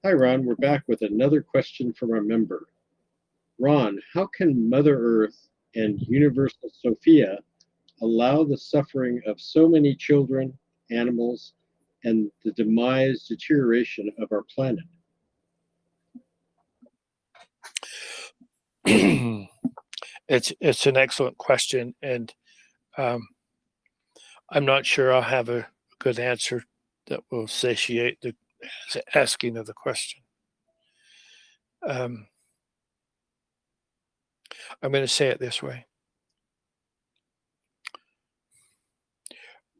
Hi, Ron. We're back with another question from our member. Ron, how can Mother Earth and Universal Sophia allow the suffering of so many children, animals, and the deterioration of our planet? It's an excellent question, and um, I'm not sure I'll have a good answer that will satiate the asking of the question. Um, I'm going to say it this way.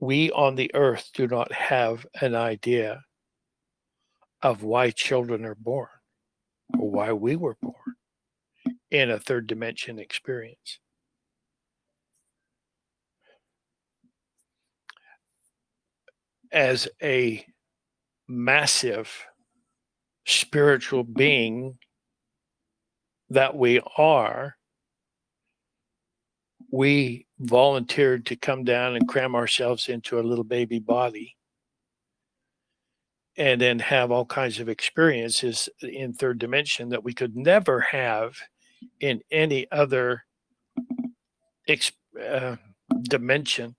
We on the earth do not have an idea of why children are born or why we were born in a third dimension experience. As a massive spiritual being that we are, we volunteered to come down and cram ourselves into a little baby body and then have all kinds of experiences in third dimension that we could never have in any other uh, dimension.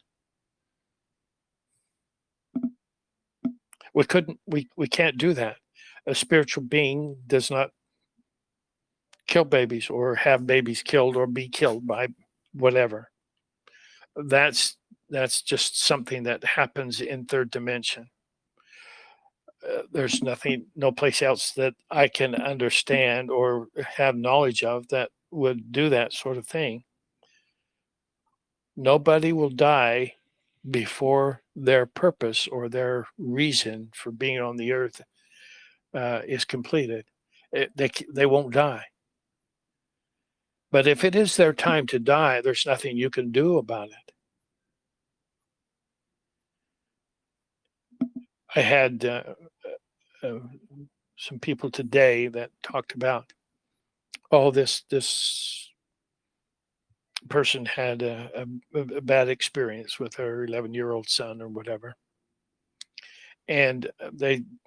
We can't do that. A spiritual being does not kill babies or have babies killed or be killed by whatever. That's just something that happens in third dimension. There's no place else that I can understand or have knowledge of that would do that sort of thing. Nobody will die before their purpose or their reason for being on the earth is completed. They won't die. But if it is their time to die, there's nothing you can do about it. I had uh, some people today that talked about, this person had a bad experience with her 11-year-old son or whatever, and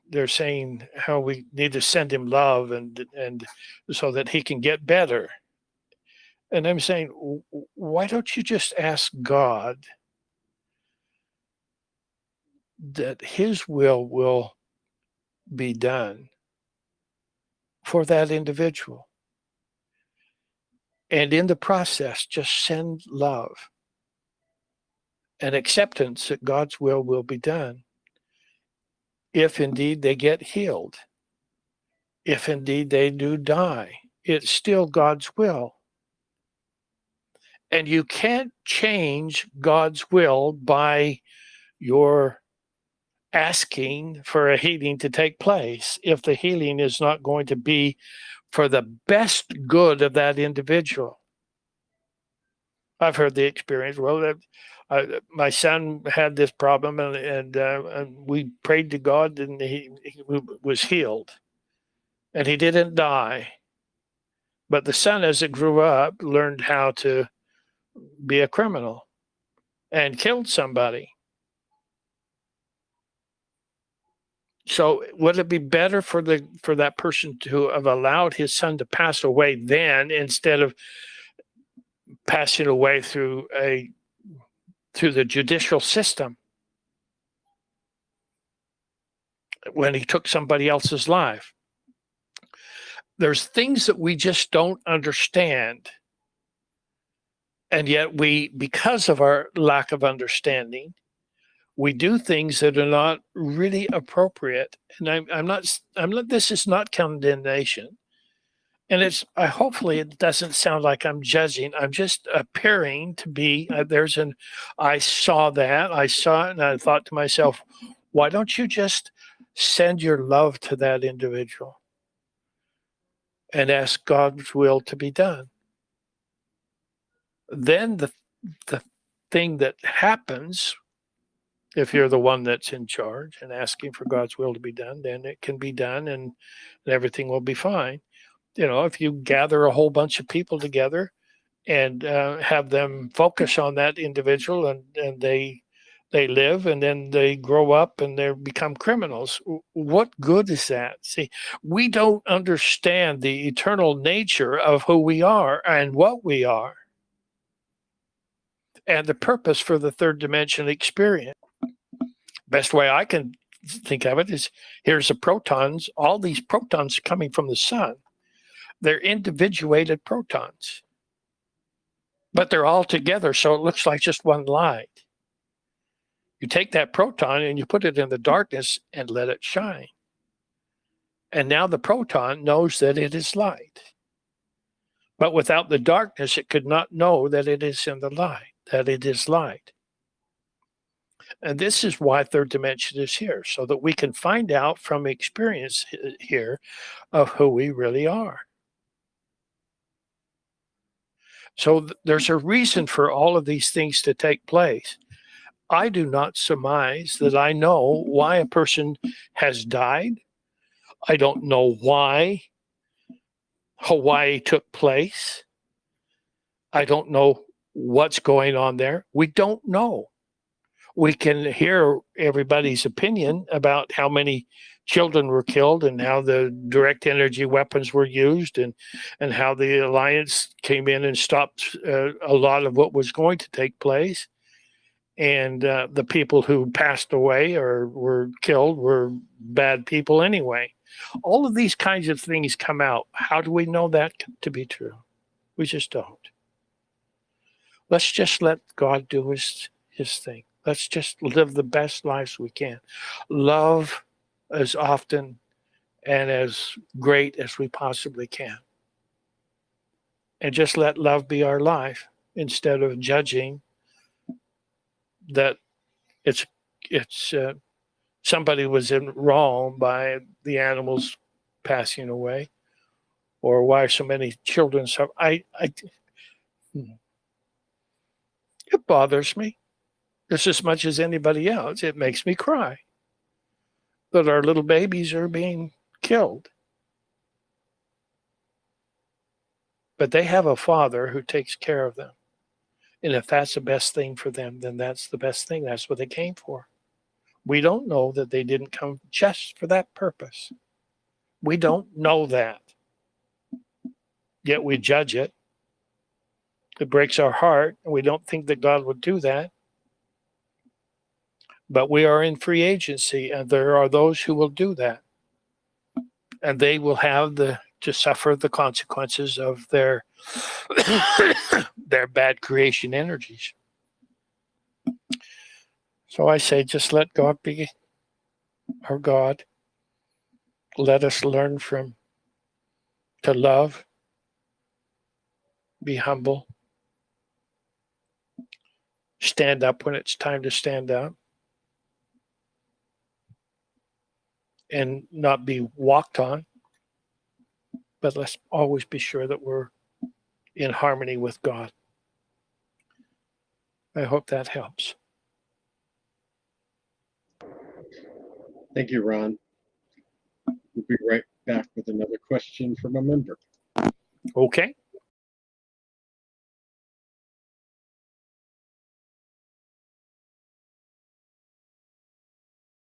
they're saying how we need to send him love and so that he can get better. And I'm saying, why don't you just ask God that His will be done for that individual, and in the process, just send love and acceptance that God's will be done. If indeed they get healed, if indeed they do die, it's still God's will. And you can't change God's will by your asking for a healing to take place if the healing is not going to be for the best good of that individual. I've heard the experience. Well, my son had this problem, and we prayed to God, and he was healed, and he didn't die. But the son, as it grew up, learned how to be a criminal and killed somebody. So would it be better for that person to have allowed his son to pass away then, instead of passing away through the judicial system when he took somebody else's life? There's things that we just don't understand. And yet because of our lack of understanding, we do things that are not really appropriate. And I'm not, this is not condemnation. And hopefully it doesn't sound like I'm judging. I'm just appearing to be, I saw it and I thought to myself, why don't you just send your love to that individual and ask God's will to be done? Then the thing that happens, if you're the one that's in charge and asking for God's will to be done, then it can be done and everything will be fine. If you gather a whole bunch of people together and have them focus on that individual, and they They live and then they grow up and they become criminals. What good is that? See, we don't understand the eternal nature of who we are and what we are and the purpose for the third dimension experience. Best way I can think of it is here's the protons, all these protons coming from the sun. They're individuated protons, but they're all together, so it looks like just one light. You take that proton and you put it in the darkness and let it shine. And now the proton knows that it is light. But without the darkness, it could not know that it is in the light, that it is light. And this is why third dimension is here, so that we can find out from experience here of who we really are. So there's a reason for all of these things to take place. I do not surmise that I know why a person has died. I don't know why Hawaii took place. I don't know what's going on there. We don't know. We can hear everybody's opinion about how many children were killed and how the direct energy weapons were used and how the alliance came in and stopped a lot of what was going to take place. And the people who passed away or were killed were bad people anyway. All of these kinds of things come out. How do we know that to be true? We just don't. Let's just let God do his thing. Let's just live the best lives we can. Love as often and as great as we possibly can. And just let love be our life instead of judging that it's somebody was in wrong by the animals passing away, or why so many children suffer. It bothers me just as much as anybody else. It makes me cry that our little babies are being killed. But they have a father who takes care of them. And if that's the best thing for them, then that's the best thing. That's what they came for. We don't know that they didn't come just for that purpose. We don't know that. Yet we judge it. It breaks our heart, and we don't think that God would do that. But we are in free agency, and there are those who will do that. And they will have to suffer the consequences of their their bad creation energies. So I say, just let God be our God. Let us learn to love, be humble, stand up when it's time to stand up, and not be walked on. But let's always be sure that we're in harmony with God. I hope that helps. Thank you, Ron. We'll be right back with another question from a member. Okay.